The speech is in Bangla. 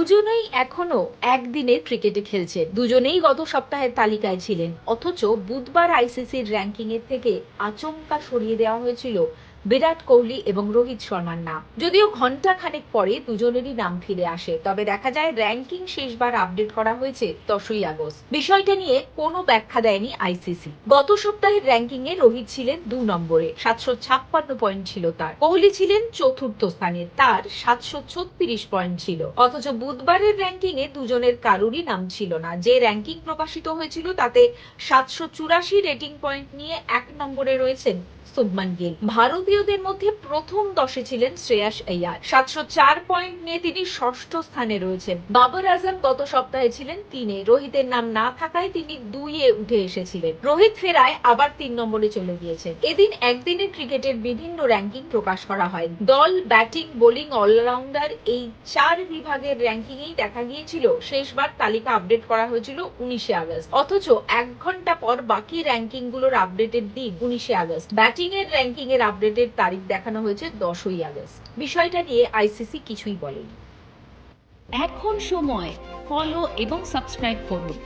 দুজনেই এখনো একদিনের ক্রিকেটে খেলছেন, দুজনেই গত সপ্তাহের তালিকায় ছিলেন। অথচ বুধবার আইসিসির র্যাঙ্কিং এর থেকে আচমকা সরিয়ে দেওয়া হয়েছিল বিরাট কোহলি এবং রোহিত শর্মার নাম। যদিও ঘন্টা খানেক পরে দুজনেরই নাম ফিরে আসে, তবে দেখা যায় র্যাঙ্কিং শেষবার আপডেট করা হয়েছে 10ই আগস্ট। বিষয়টা নিয়ে কোনো ব্যাখ্যা দেয়নি আইসিসি। গত সপ্তাহের র্যাঙ্কিং এ রোহিত ছিলেন 2 নম্বরে, 756 পয়েন্ট ছিল তার। কোহলি ছিলেন চতুর্থ স্থানে, তার 736 পয়েন্ট ছিল। অথচ বুধবারের র্যাঙ্কিং এ দুজনের কারোরই নাম ছিল না। যে র্যাঙ্কিং প্রকাশিত হয়েছিল তাতে 784 রেটিং পয়েন্ট নিয়ে 1 নম্বরে রয়েছেন শুভমান গিল। ভারতীয়দের মধ্যে প্রথম 10-এ ছিলেন শ্রেয়াস আইয়ার, 704 পয়েন্ট নিয়ে তিনি ষষ্ঠ স্থানে রয়েছেন। বাবর আজম গত সপ্তাহে ছিলেন 3-এ, রোহিতের নাম না থাকায় তিনি 2-এ উঠে এসেছিলেন। রোহিত ফেরায় আবার 3 নম্বরে চলে গিয়েছেন। এদিন একদিনের ক্রিকেটের বিভিন্ন র্যাঙ্কিং প্রকাশ করা হয়। দল, ব্যাটিং, বোলিং, অলরাউন্ডার এই 4 বিভাগের র্যাঙ্কিংয়েই দেখা গিয়েছিল শেষবার তালিকা আপডেট করা হয়েছিল 19শে আগস্ট। অথচ 1 ঘন্টা পর বাকি র্যাঙ্কিং গুলোর আপডেটের দিন 19শে আগস্ট। ব্যাটিং এর র্যাঙ্কিং এর আপডেটের তারিখ দেখানো হয়েছে 10ই আগস্ট। বিষয়টা নিয়ে আইসিসি কিছুই বলেনি। এখন সময় ফলো এবং সাবস্ক্রাইব করুন।